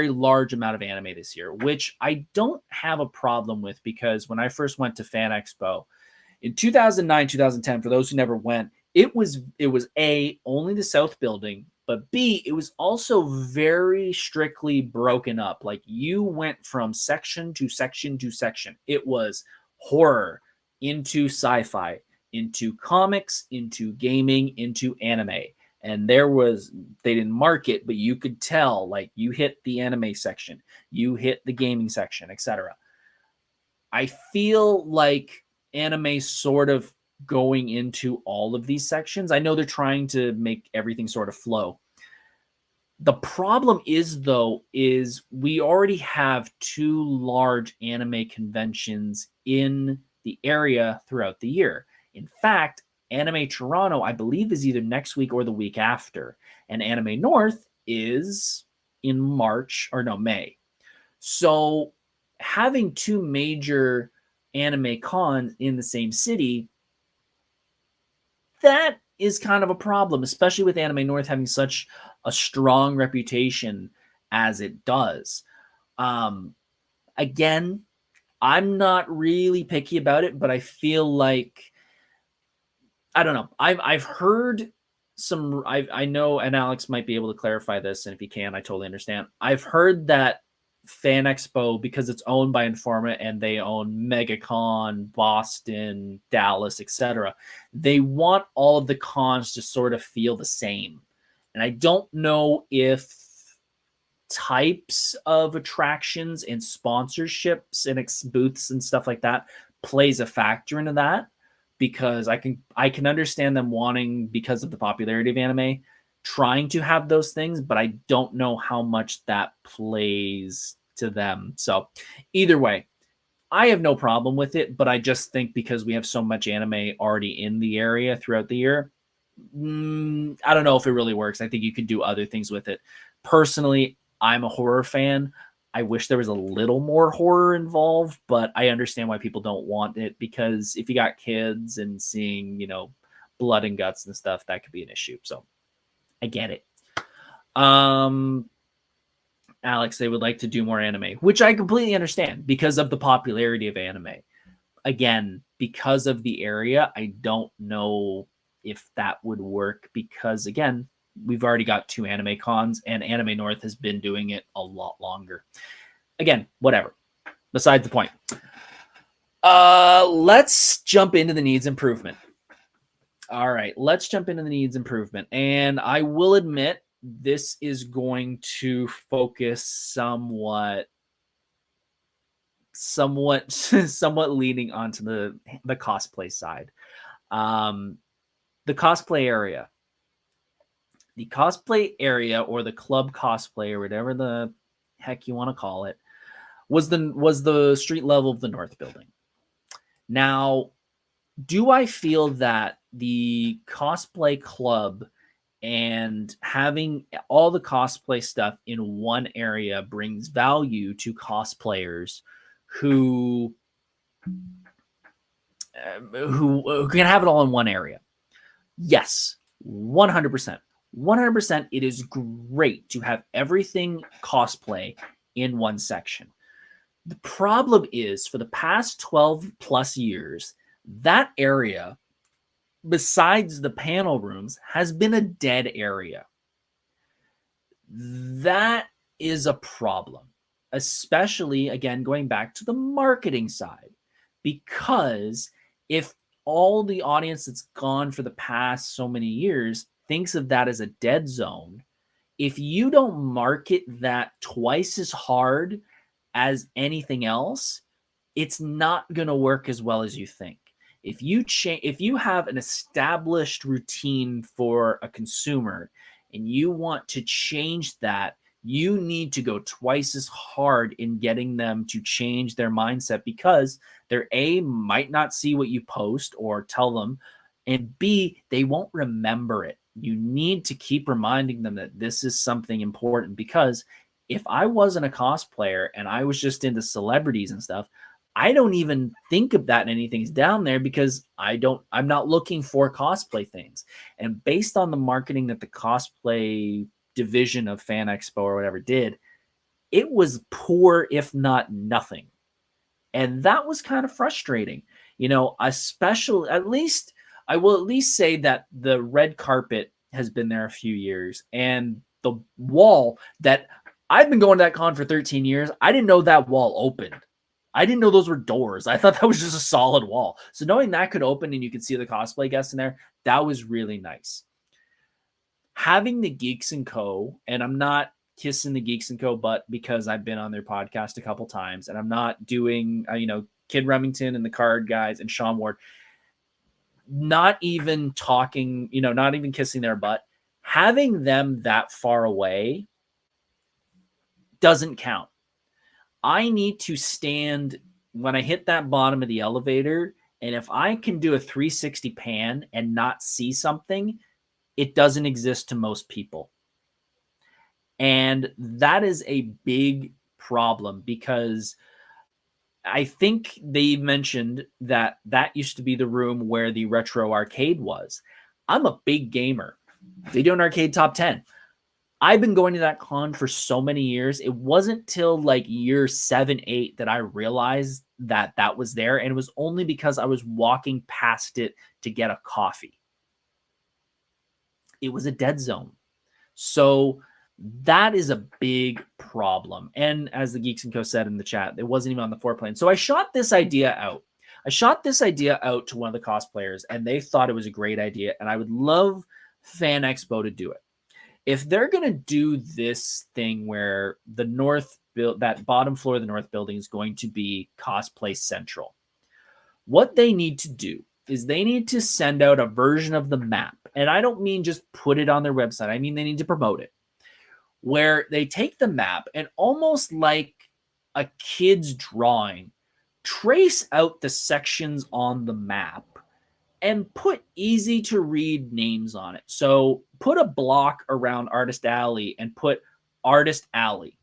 large amount of anime this year, which I don't have a problem with, because when I first went to Fan Expo in 2009, 2010, for those who never went, it was A, only the South building, but B, it was also very strictly broken up. Like, you went from section to section to section. It was horror into sci-fi, into comics, into gaming, into anime. And they didn't mark it, but you could tell, like, you hit the anime section, you hit the gaming section, etc. I feel like anime sort of going into all of these sections. I know they're trying to make everything sort of flow. The problem is, though, is we already have 2 large anime conventions in the area throughout the year. In fact, Anime Toronto, I believe, is either next week or the week after. And Anime North is in May. So having 2 major anime cons in the same city, that is kind of a problem, especially with Anime North having such a strong reputation as it does. Again, I'm not really picky about it, but I feel like, I don't know. I've heard some. I know, and Alex might be able to clarify this, and if he can, I totally understand. I've heard that Fan Expo, because it's owned by Informa and they own MegaCon, Boston, Dallas, etc., they want all of the cons to sort of feel the same. And I don't know if types of attractions and sponsorships and booths and stuff like that plays a factor into that, because I can understand them wanting, because of the popularity of anime, trying to have those things, but I don't know how much that plays to them. So either way, I have no problem with it, but I just think because we have so much anime already in the area throughout the year, I don't know if it really works. I think you can do other things with it. Personally, I'm a horror fan. I wish there was a little more horror involved, but I understand why people don't want it, because if you got kids and seeing, blood and guts and stuff, that could be an issue. So I get it. Alex, they would like to do more anime, which I completely understand because of the popularity of anime. Again, because of the area, I don't know if that would work, because again, we've already got 2 anime cons and Anime North has been doing it a lot longer. Again, whatever. Besides the point. Let's jump into the needs improvement. All right, let's jump into the needs improvement. And I will admit, this is going to focus somewhat leaning onto the cosplay side. The cosplay area. The cosplay area, or the club cosplay, or whatever the heck you want to call it, was the street level of the North building. Now, do I feel that the cosplay club and having all the cosplay stuff in one area brings value to cosplayers who can have it all in one area? Yes, 100%. 100%, it is great to have everything cosplay in one section. The problem is for the past 12 plus years, that area, besides the panel rooms, has been a dead area. That is a problem, especially, again, going back to the marketing side, because if all the audience that's gone for the past so many years thinks of that as a dead zone, if you don't market that twice as hard as anything else, it's not going to work as well as you think. If you have an established routine for a consumer and you want to change that, you need to go twice as hard in getting them to change their mindset, because they're A, might not see what you post or tell them, and B, they won't remember it. You need to keep reminding them that this is something important, because if I wasn't a cosplayer and I was just into celebrities and stuff, I don't even think of that and anything's down there, because I'm not looking for cosplay things. And based on the marketing that the cosplay division of Fan Expo or whatever did, it was poor, if not nothing. And that was kind of frustrating. At least I will at least say that the red carpet has been there a few years, and the wall that I've been going to that con for 13 years, I didn't know that wall opened. I didn't know those were doors. I thought that was just a solid wall. So knowing that could open and you could see the cosplay guests in there, that was really nice. Having the Geeks & Co., and I'm not kissing the Geeks & Co. butt because I've been on their podcast a couple times, and I'm not doing, Kid Remington and the Card Guys and Sean Ward, not even talking, not even kissing their butt. Having them that far away doesn't count. I need to stand when I hit that bottom of the elevator, and if I can do a 360 pan and not see something, it doesn't exist to most people. And that is a big problem, because I think they mentioned that used to be the room where the retro arcade was. I'm a big gamer. They do an arcade top 10. I've been going to that con for so many years. It wasn't till like year 7, 8 that I realized that was there. And it was only because I was walking past it to get a coffee. It was a dead zone. So that is a big problem. And as the Geeks & Co. said in the chat, it wasn't even on the floor plan. So I shot this idea out. To one of the cosplayers, and they thought it was a great idea. And I would love Fan Expo to do it. If they're going to do this thing where that bottom floor of the north building is going to be cosplay central, what they need to do is they need to send out a version of the map. And I don't mean just put it on their website. I mean, they need to promote it, where they take the map and, almost like a kid's drawing, trace out the sections on the map and put easy to read names on it. So put a block around Artist Alley and put Artist Alley.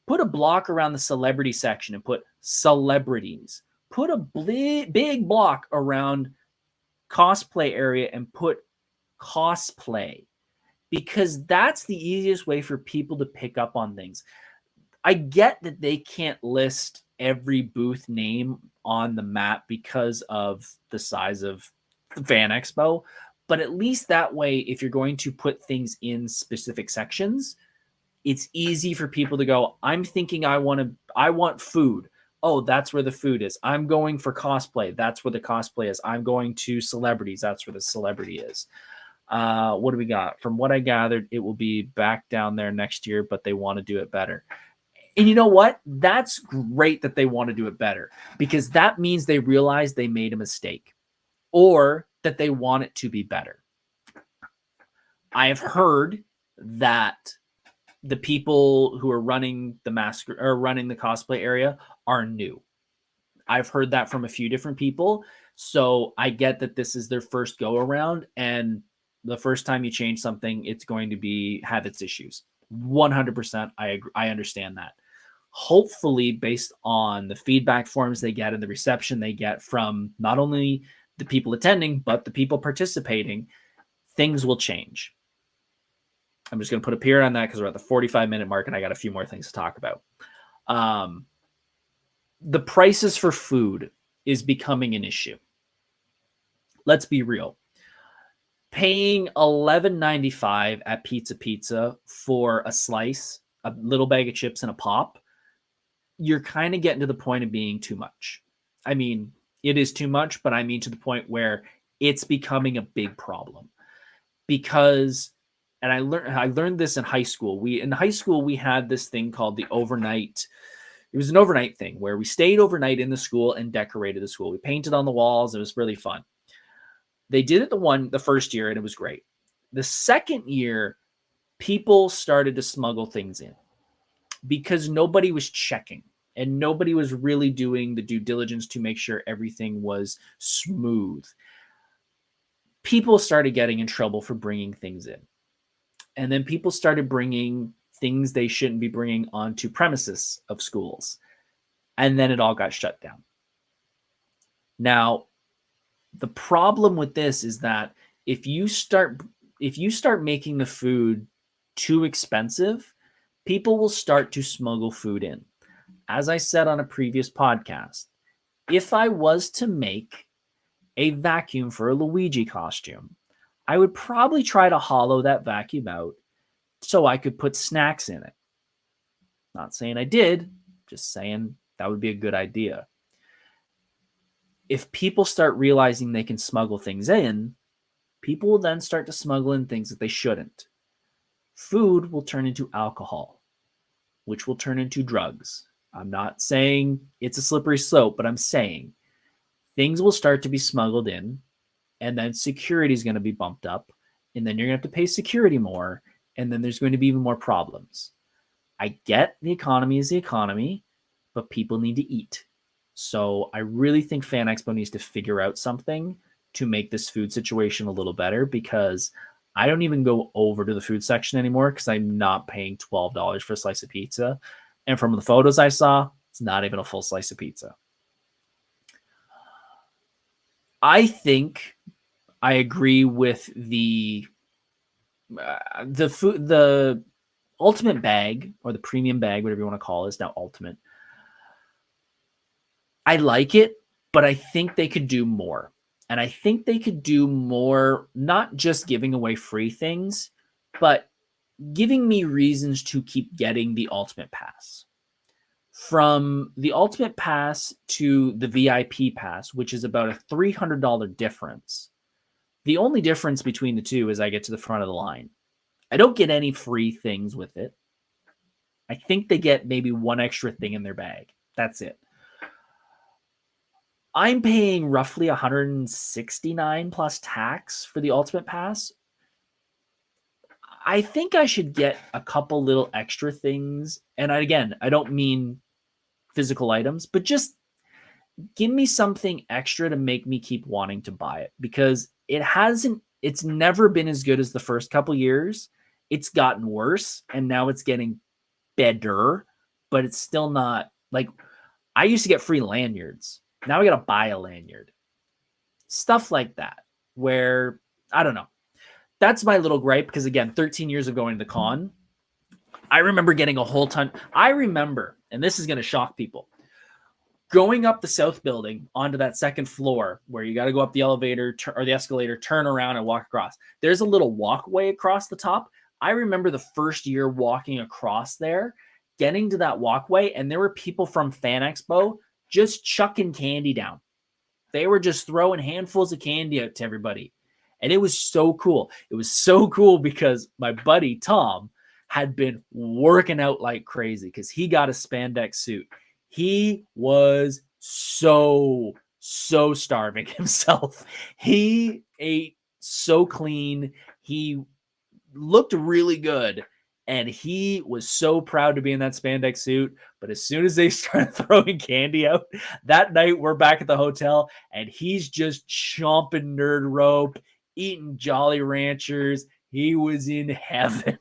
Put a block around the celebrity section and put celebrities. Put a big block around cosplay area and put cosplay, because that's the easiest way for people to pick up on things. I get that they can't list every booth name on the map because of the size of the Fan Expo, but at least that way, if you're going to put things in specific sections, it's easy for people to go, I'm thinking I want food. Oh, that's where the food is. I'm going for cosplay. That's where the cosplay is. I'm going to celebrities. That's where the celebrity is. What do we got? From what I gathered, it will be back down there next year, but they want to do it better. And you know what? That's great that they want to do it better, because that means they realize they made a mistake, or that they want it to be better. I have heard that the people who are running the cosplay area are new. I've heard that from a few different people. So I get that this is their first go around, and the first time you change something, it's going to have its issues. 100%. I agree. I understand that. Hopefully, based on the feedback forms they get and the reception they get from not only the people attending, but the people participating, things will change. I'm just going to put a period on that because we're at the 45-minute mark and I got a few more things to talk about. the prices for food is becoming an issue. Let's be real. Paying $11.95 at Pizza for a slice, a little bag of chips, and a pop, you're kind of getting to the point of being too much. I mean, it is too much, but I mean to the point where it's becoming a big problem. Because, and I learned this in high school. In high school we had this thing called the overnight. It was an overnight thing where we stayed overnight in the school and decorated the school. We painted on the walls. It was really fun. They did it the first year and it was great. The second year, people started to smuggle things in because nobody was checking and nobody was really doing the due diligence to make sure everything was smooth. People started getting in trouble for bringing things in. And then people started bringing things they shouldn't be bringing onto premises of schools. And then it all got shut down. Now, the problem with this is that if you start making the food too expensive, people will start to smuggle food in. As I said on a previous podcast, if I was to make a vacuum for a Luigi costume, I would probably try to hollow that vacuum out so I could put snacks in it. Not saying I did, just saying that would be a good idea. If people start realizing they can smuggle things in, people will then start to smuggle in things that they shouldn't. Food will turn into alcohol, which will turn into drugs. I'm not saying it's a slippery slope, but I'm saying things will start to be smuggled in, and then security is going to be bumped up, and then you're going to have to pay security more, and then there's going to be even more problems. I get the economy is the economy, but people need to eat. So I really think Fan Expo needs to figure out something to make this food situation a little better, because I don't even go over to the food section anymore because I'm not paying $12 for a slice of pizza. And from the photos I saw, it's not even a full slice of pizza. I think I agree with the ultimate bag, or the premium bag, whatever you want to call it, is now ultimate. I like it, but I think they could do more. And I think they could do more, not just giving away free things, but giving me reasons to keep getting the ultimate pass. From the ultimate pass to the VIP pass, which is about a $300 difference. The only difference between the two is I get to the front of the line. I don't get any free things with it. I think they get maybe one extra thing in their bag. That's it. I'm paying roughly $169 plus tax for the ultimate pass. I think I should get a couple little extra things. And again, I don't mean physical items, but just give me something extra to make me keep wanting to buy it, because it's never been as good as the first couple years. It's gotten worse, and now it's getting better, but it's still not like I used to get free lanyards. Now I got to buy a lanyard. Stuff like that, where I don't know. That's my little gripe, because again, 13 years of going to the con, I remember getting a whole ton. I remember, and this is going to shock people, going up the south building onto that second floor where you got to go up the elevator or the escalator, turn around and walk across. There's a little walkway across the top. I remember the first year walking across there, getting to that walkway, and there were people from Fan Expo just chucking candy down. They were just throwing handfuls of candy out to everybody. And it was so cool. It was so cool because my buddy Tom had been working out like crazy because he got a spandex suit. He was so starving himself. He ate so clean. He looked really good. And he was so proud to be in that spandex suit. But as soon as they started throwing candy out, that night we're back at the hotel and he's just chomping nerd rope, eating Jolly Ranchers. He was in heaven.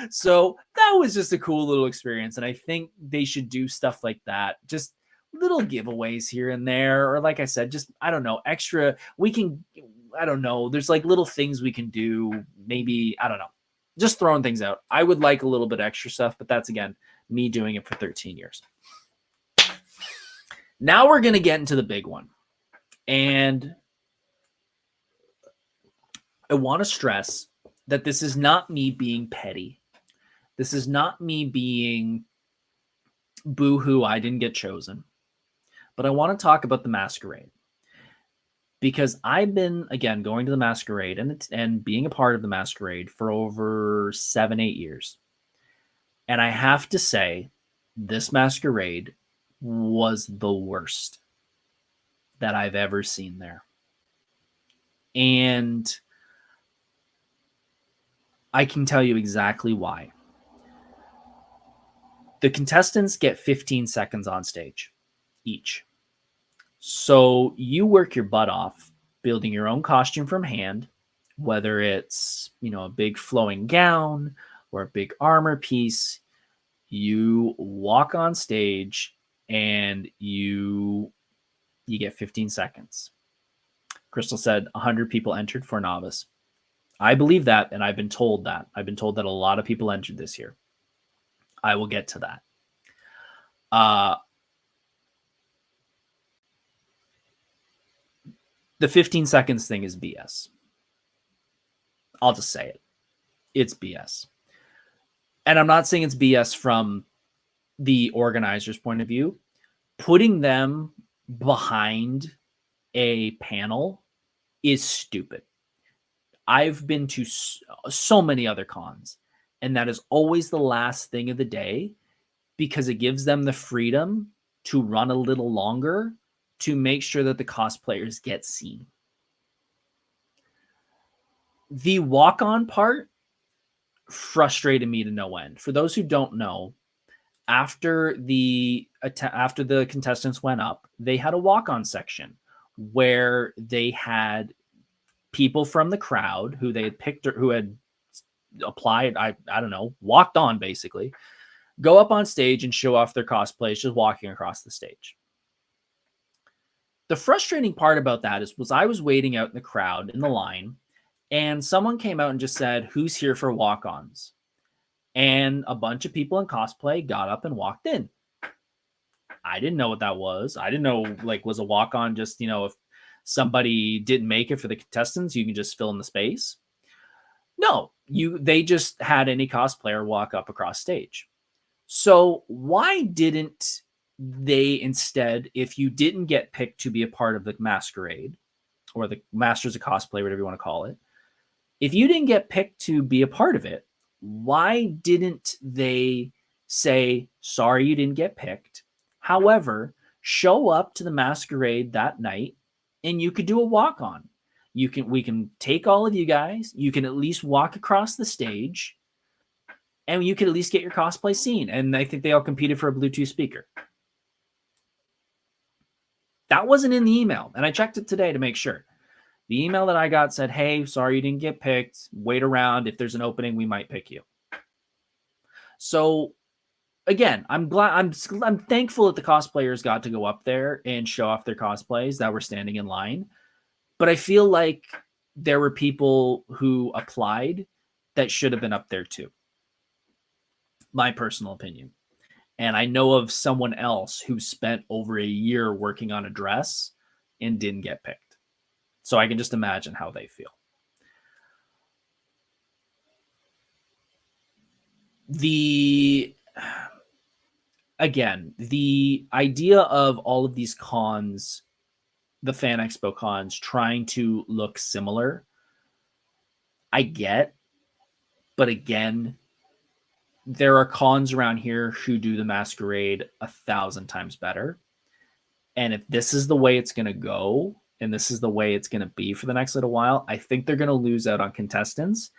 So that was just a cool little experience. And I think they should do stuff like that. Just little giveaways here and there. Or like I said, just, I don't know, extra. I don't know. There's like little things we can do. Maybe, I don't know. Just throwing things out. I would like a little bit extra stuff, but that's, again, me doing it for 13 years. Now we're going to get into the big one. And I want to stress that this is not me being petty. This is not me being boo-hoo, I didn't get chosen. But I want to talk about the masquerade. Because I've been, again, going to the masquerade and being a part of the masquerade for over 7-8 years. And I have to say, this masquerade was the worst that I've ever seen there. And I can tell you exactly why. The contestants get 15 seconds on stage each. So you work your butt off building your own costume from hand, whether it's, a big flowing gown or a big armor piece. You walk on stage and you get 15 seconds. Crystal said 100 people entered for novice. I believe that, and I've been told that. I've been told that a lot of people entered this year. I will get to that. The 15 seconds thing is BS. I'll just say it. It's BS. And I'm not saying it's BS from the organizer's point of view. Putting them behind a panel is stupid. I've been to so many other cons, and that is always the last thing of the day because it gives them the freedom to run a little longer to make sure that the cosplayers get seen. The walk-on part frustrated me to no end. For those who don't know, after the contestants went up, they had a walk-on section where they had people from the crowd who they had picked or who had applied, I don't know, walked on basically, go up on stage and show off their cosplays just walking across the stage. The frustrating part about that was I was waiting out in the crowd in the line, and someone came out and just said, "Who's here for walk-ons?" And a bunch of people in cosplay got up and walked in. I didn't know what that was. I didn't know, was a walk-on just, if somebody didn't make it for the contestants, you can just fill in the space. No, they just had any cosplayer walk up across stage. So why didn't they instead, if you didn't get picked to be a part of the masquerade or the Masters of Cosplay, whatever you want to call it, if you didn't get picked to be a part of it, why didn't they say, sorry, you didn't get picked? However, show up to the masquerade that night and you could do a walk-on. We can take all of you guys. You can at least walk across the stage and you can at least get your cosplay seen. And I think they all competed for a Bluetooth speaker. That wasn't in the email. And I checked it today to make sure. The email that I got said, hey, sorry you didn't get picked. Wait around. If there's an opening, we might pick you. So again, I'm thankful that the cosplayers got to go up there and show off their cosplays that were standing in line. But I feel like there were people who applied that should have been up there too. My personal opinion. And I know of someone else who spent over a year working on a dress and didn't get picked. So I can just imagine how they feel. The idea of all of these cons, the Fan Expo cons, trying to look similar, I get. But again, there are cons around here who do the masquerade 1,000 times better. And if this is the way it's going to go, and this is the way it's going to be for the next little while, I think they're going to lose out on contestants.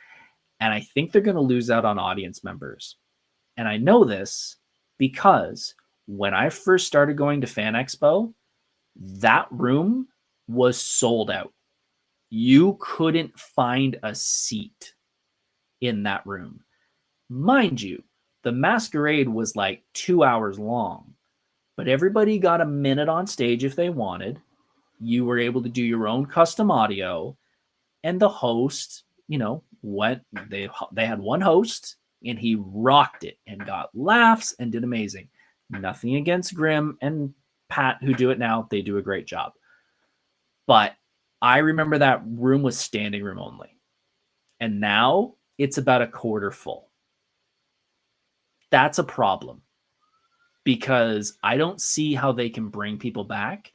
And I think they're going to lose out on audience members. And I know this because when I first started going to Fan Expo, that room was sold out. You couldn't find a seat in that room. Mind you, the masquerade was like 2 hours long, but everybody got a minute on stage if they wanted. You were able to do your own custom audio, and the host, they had one host and he rocked it and got laughs and did amazing. Nothing against Grim and Pat who do it now. They do a great job. But I remember that room was standing room only. And now it's about a quarter full. That's a problem because I don't see how they can bring people back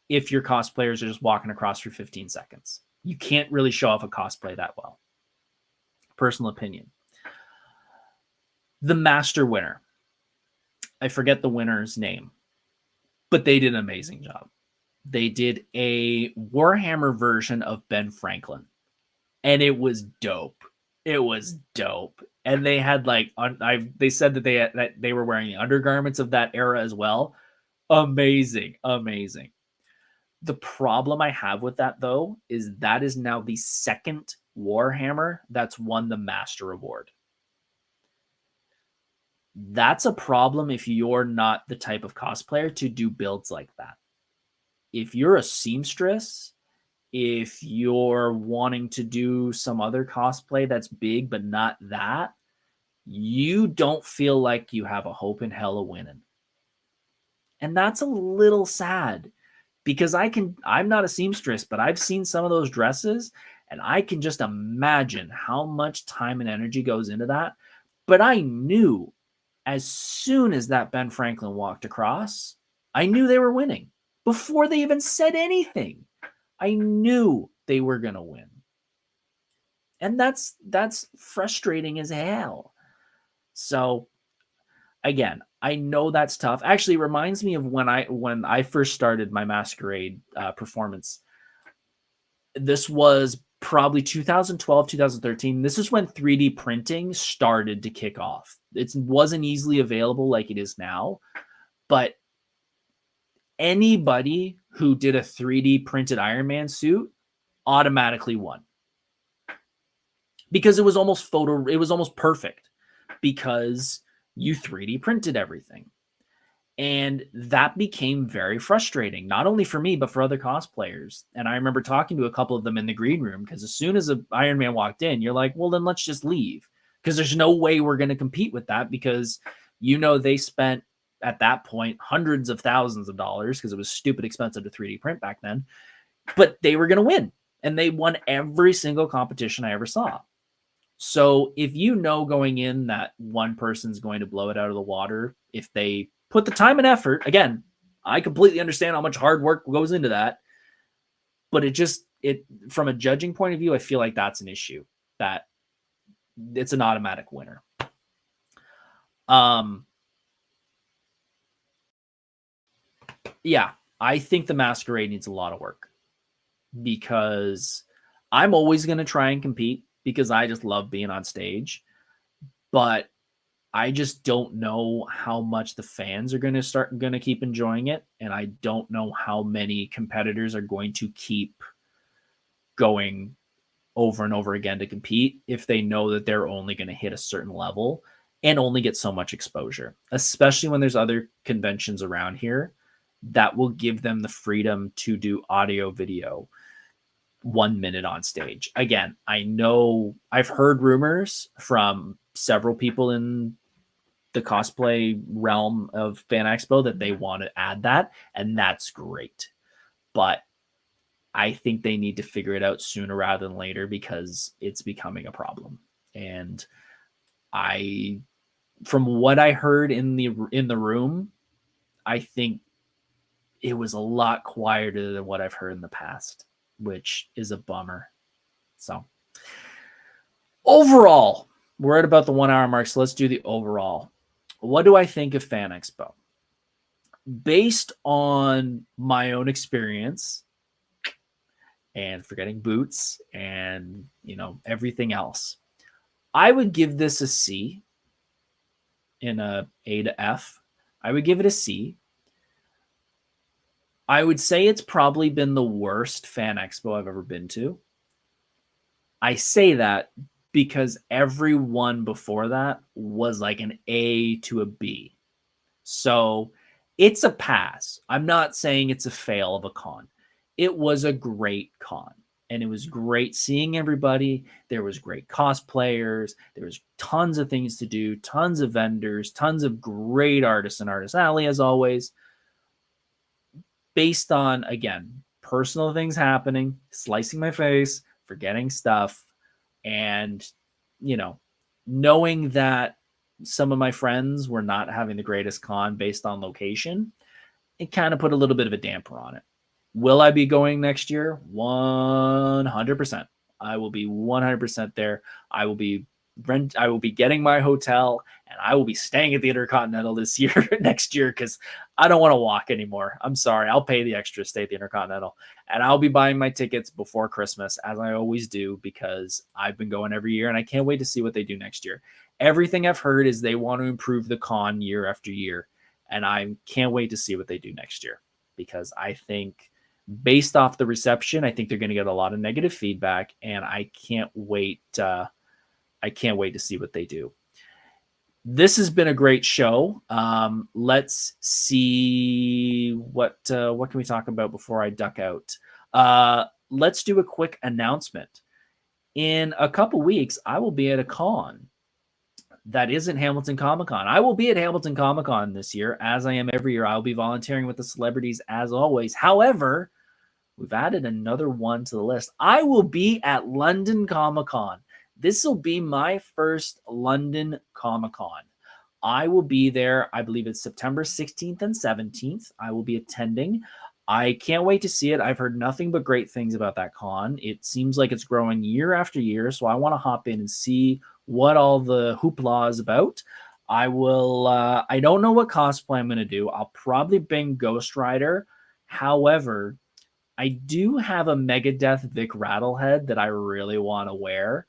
if your cosplayers are just walking across for 15 seconds. You can't really show off a cosplay that well. Personal opinion. The master winner. I forget the winner's name, but they did an amazing job. They did a Warhammer version of Ben Franklin, and it was dope. It was dope. And they had like they said that they were wearing the undergarments of that era as well. Amazing, amazing. The problem I have with that though is that is now the second Warhammer that's won the Master Award. That's a problem if you're not the type of cosplayer to do builds like that. If you're a seamstress, if you're wanting to do some other cosplay that's big but not that, you don't feel like you have a hope in hell of winning. And that's a little sad because I'm not a seamstress, but I've seen some of those dresses and I can just imagine how much time and energy goes into that. But I knew as soon as that Ben Franklin walked across, I knew they were winning before they even said anything. I knew they were going to win. And that's frustrating as hell. So again, I know that's tough. Actually, it reminds me of when I first started my masquerade performance. This was probably 2012, 2013. This is when 3D printing started to kick off. It wasn't easily available like it is now, but anybody who did a 3D printed Iron Man suit automatically won because it was almost perfect because you 3D printed everything. And that became very frustrating, not only for me, but for other cosplayers. And I remember talking to a couple of them in the green room because as soon as an Iron Man walked in, you're like, well, then let's just leave because there's no way we're going to compete with that because, they spent at that point hundreds of thousands of dollars because it was stupid expensive to 3D print back then, but they were going to win. And they won every single competition I ever saw. So if going in that one person's going to blow it out of the water, if they put the time and effort, again, I completely understand how much hard work goes into that, but it from a judging point of view, I feel like that's an issue that it's an automatic winner. Yeah, I think the masquerade needs a lot of work because I'm always going to try and compete because I just love being on stage, but I just don't know how much the fans are going to keep enjoying it. And I don't know how many competitors are going to keep going over and over again to compete if they know that they're only going to hit a certain level and only get so much exposure, especially when there's other conventions around here that will give them the freedom to do audio, video, 1 minute on stage. Again, I know I've heard rumors from several people in the cosplay realm of Fan Expo that they want to add that, and that's great. But I think they need to figure it out sooner rather than later because it's becoming a problem. And from what I heard in the room, I think it was a lot quieter than what I've heard in the past, which is a bummer. So overall, we're at about the 1 hour mark. So let's do the overall. What do I think of Fan Expo? Based on my own experience and forgetting boots and, everything else, I would give this a C in a A to F. I would give it a C. I would say it's probably been the worst Fan Expo I've ever been to. I say that because every one before that was like an A to a B. So it's a pass. I'm not saying it's a fail of a con. It was a great con. And it was great seeing everybody. There was great cosplayers. There was tons of things to do, tons of vendors, tons of great artists in Artist Alley, as always. based on, again, personal things happening, slicing my face, forgetting stuff, and, you know, knowing that some of my friends were not having the greatest con based on location, it kind of put a little bit of a damper on it. Will I be going next year? 100%. I will be 100% there. I will be getting my hotel, and I will be staying at the Intercontinental this year, next year, because I don't want to walk anymore. I'm sorry. I'll pay the extra to stay at the Intercontinental, and I'll be buying my tickets before Christmas, as I always do, because I've been going every year, and I can't wait to see what they do next year. Everything I've heard is they want to improve the con year after year, and I can't wait to see what they do next year, because I think, based off the reception, I think they're going to get a lot of negative feedback, and I can't wait. I can't wait to see what they do. This has been a great show. Let's see what can we talk about before I duck out. Let's do a quick announcement. In a couple weeks, I will be at a con that isn't Hamilton Comic Con. I will be at Hamilton Comic Con this year, as I am every year. I'll be volunteering with the celebrities as always. However, we've added another one to the list. I will be at London Comic Con. This will be my first London Comic Con. I will be there. I believe it's September 16th and 17th. I will be attending. I can't wait to see it. I've heard nothing but great things about that con. It seems like it's growing year after year, so I want to hop in and see what all the hoopla is about. I will. I don't know what cosplay I'm going to do. I'll probably bring Ghost Rider. However, I do have a Megadeth Vic Rattlehead that I really want to wear.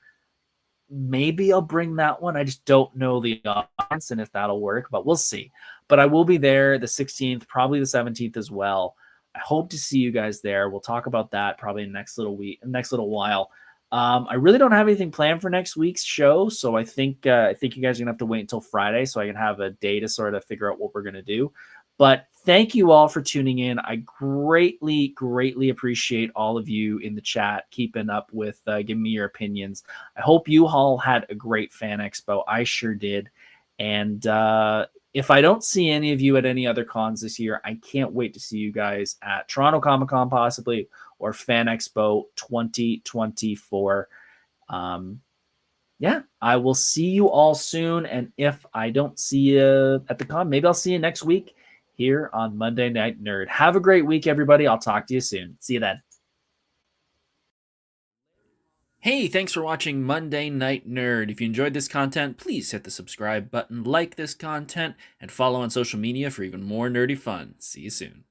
Maybe I'll bring that one. I just don't know the audience and if that'll work, but we'll see. But I will be there the 16th, probably the 17th as well. I hope to see you guys there. We'll talk about that probably in next little while. I really don't have anything planned for next week's show, so I think you guys are gonna have to wait until Friday so I can have a day to sort of figure out what we're gonna do. But thank you all for tuning in. I greatly, greatly appreciate all of you in the chat keeping up with giving me your opinions. I hope you all had a great Fan Expo. I sure did. And if I don't see any of you at any other cons this year, I can't wait to see you guys at Toronto Comic Con possibly, or Fan Expo 2024. Yeah, I will see you all soon. And if I don't see you at the con, maybe I'll see you next week here on Monday Night Nerd. Have a great week, everybody. I'll talk to you soon. See you then. Hey, thanks for watching Monday Night Nerd. If you enjoyed this content, please hit the subscribe button, like this content, and follow on social media for even more nerdy fun. See you soon.